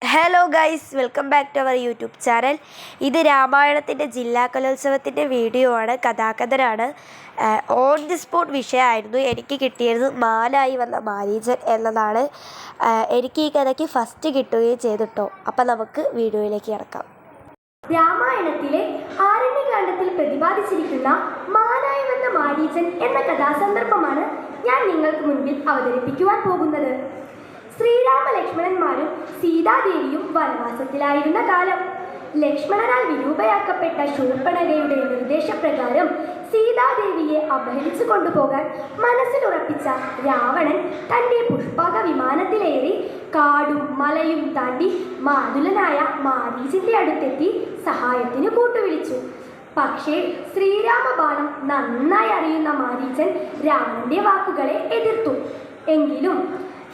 Hello guys, welcome back to our YouTube channel. ഇത് രാമായണത്തിൻ്റെ ജില്ലാ കലോത്സവത്തിൻ്റെ വീഡിയോ ആണ്. കഥാകഥനാണ്. ഓൺ ദി സ്പോട്ട് വിഷയമായിരുന്നു. എനിക്ക് കിട്ടിയത് മാനായി വന്ന മാരീചൻ എന്നതാണ്. എനിക്ക് ഈ കഥയ്ക്ക് ഫസ്റ്റ് കിട്ടുകയും ചെയ്തിട്ടോ. അപ്പം നമുക്ക് വീഡിയോയിലേക്ക് കിടക്കാം. രാമായണത്തിലെ ആരണ്യകാണ്ഡത്തിൽ പ്രതിപാദിച്ചിരിക്കുന്ന മാനായി വന്ന മാരീചൻ എന്ന കഥാസന്ദർഭമാണ് ഞാൻ നിങ്ങൾക്ക് മുൻപിൽ അവതരിപ്പിക്കുവാൻ പോകുന്നത്. ശ്രീരാമ ലക്ഷ്മണന്മാരും സീതാദേവിയും വനവാസത്തിലായിരുന്ന കാലം. ലക്ഷ്മണനാൽ വിരൂപയാക്കപ്പെട്ട ശൂർപ്പണഖയുടെ നിർദ്ദേശപ്രകാരം സീതാദേവിയെ അപഹരിച്ചു കൊണ്ടുപോകാൻ മനസ്സിലുറപ്പിച്ച രാവണൻ തൻ്റെ പുഷ്പക വിമാനത്തിലേറി കാടും മലയും താണ്ടി മാതുലനായ മാരീചന്റെ അടുത്തെത്തി സഹായത്തിന് കൂട്ടുവിളിച്ചു. പക്ഷേ ശ്രീരാമബാണം നന്നായി അറിയുന്ന മാരീചൻ രാവണന്റെ വാക്കുകളെ എതിർത്തു. എങ്കിലും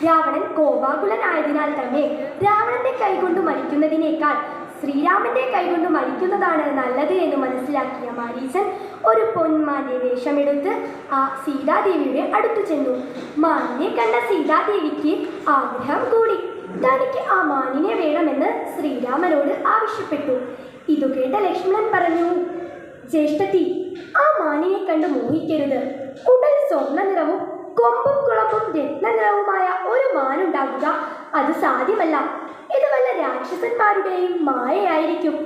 രാവണൻ കോപാകുലനായതിനാൽ തന്നെ രാവണന്റെ കൈകൊണ്ട് മരിക്കുന്നതിനേക്കാൾ ശ്രീരാമന്റെ കൈകൊണ്ട് മരിക്കുന്നതാണ് നല്ലത് എന്ന് മനസ്സിലാക്കിയ മാരീചൻ ഒരു പൊന്മാന്റെ വേഷമെടുത്ത് ആ സീതാദേവിയുടെ അടുത്തു ചെന്നു. മാനിനെ കണ്ട സീതാദേവിക്ക് ആഗ്രഹം കൂടി. തനിക്ക് ആ മാനിനെ വേണമെന്ന് ശ്രീരാമനോട് ആവശ്യപ്പെട്ടു. ഇതു കേട്ട ലക്ഷ്മണൻ പറഞ്ഞു, ജ്യേഷ്ഠത്തി, ആ മാനിനെ കണ്ട് മോഹിക്കരുത്. ഉടൽ സ്വർണ്ണ നിറവും കൊമ്പും കുളമ്പും രത്നനിറവുമായ ഒരു മാനുണ്ടാകുക അത് സാധ്യമല്ല. ഇത് വല്ല രാക്ഷസന്മാരുടെയും മായയായിരിക്കും.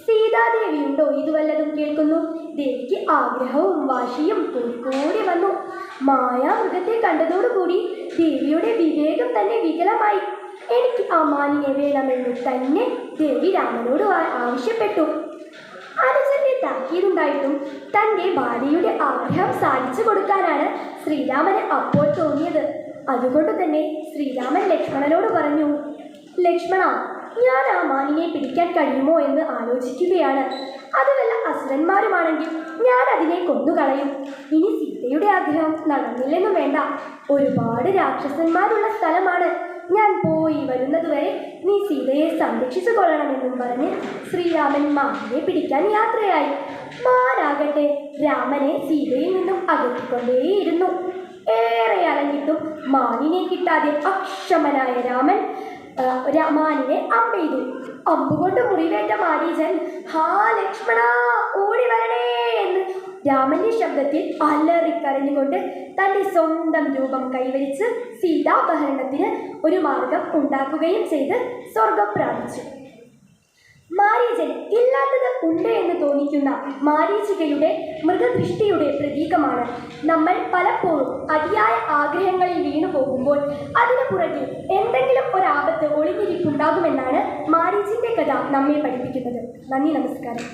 സീതാദേവിയുണ്ടോ ഇത് വല്ലതും കേൾക്കുന്നു? ദേവിക്ക് ആഗ്രഹവും വാശിയും കൂടി വന്നു. മായാമൃഗത്തെ കണ്ടതോടുകൂടി ദേവിയുടെ വിവേകം തന്നെ വികലമായി. എനിക്ക് ആ മാനിനെ വേണമെന്ന് തന്നെ ദേവി രാമനോട് ആവശ്യപ്പെട്ടു. അനുജന്റെ താക്കീതുണ്ടായിട്ടും തൻ്റെ ഭാര്യയുടെ ആഗ്രഹം സാധിച്ചു കൊടുക്കാനാണ് ശ്രീരാമന് അപ്പോൾ തോന്നിയത്. അതുകൊണ്ട് തന്നെ ശ്രീരാമൻ ലക്ഷ്മണനോട് പറഞ്ഞു, ലക്ഷ്മണ, ഞാൻ ആ മാനിനെ പിടിക്കാൻ കഴിയുമോ എന്ന് ആലോചിക്കുകയാണ്. അത് വല്ല അസുരന്മാരുമാണെങ്കിൽ ഞാൻ അതിനെ കൊന്നുകളയും. ഇനി സീതയുടെ ആഗ്രഹം നടന്നില്ലെന്നു വേണ്ട. ഒരുപാട് രാക്ഷസന്മാരുള്ള സ്ഥലമാണ്. ഞാൻ പോയി വരുന്നതുവരെ നീ സീതയെ സംരക്ഷിച്ചു കൊള്ളണമെന്നും പറഞ്ഞ് ശ്രീരാമൻ മാനിനെ പിടിക്കാൻ യാത്രയായി. മാനാകട്ടെ രാമനെ സീതയിൽ നിന്നും അകറ്റിക്കൊണ്ടേയിരുന്നു. ഏറെ അലഞ്ഞിട്ടും മാനിനെ കിട്ടാതെ അക്ഷമനായ രാമൻ മാനിനെ അമ്പെയ്തു. അമ്പുകൊണ്ട് മുറിവേറ്റ മാരീചൻ ഹാ ലക്ഷ്മണ, ഓടി വരണേ എന്ന് രാമന്റെ ശബ്ദത്തിൽ അലറിക്കരഞ്ഞുകൊണ്ട് തൻ്റെ സ്വന്തം രൂപം കൈവരിച്ച് സീതാപഹരണത്തിന് ഒരു മാർഗം ഉണ്ടാക്കുകയും ചെയ്ത് സ്വർഗം പ്രാപിച്ചു. മാരീചൻ ഇല്ലാത്തത് ഉണ്ട് എന്ന് തോന്നിക്കുന്ന മാരീചികയുടെ മൃഗദൃഷ്ടിയുടെ പ്രതീകമാണ്. നമ്മൾ പലപ്പോഴും അതിയായ ആഗ്രഹങ്ങളിൽ വീണു പോകുമ്പോൾ അതിനു പുറകിൽ എന്തെങ്കിലും ഒരാപത്ത് ഒളിഞ്ഞിരിപ്പുണ്ടാകുമെന്നാണ് മാരീചിന്റെ കഥ നമ്മെ പഠിപ്പിക്കുന്നത്. നന്ദി, നമസ്കാരം.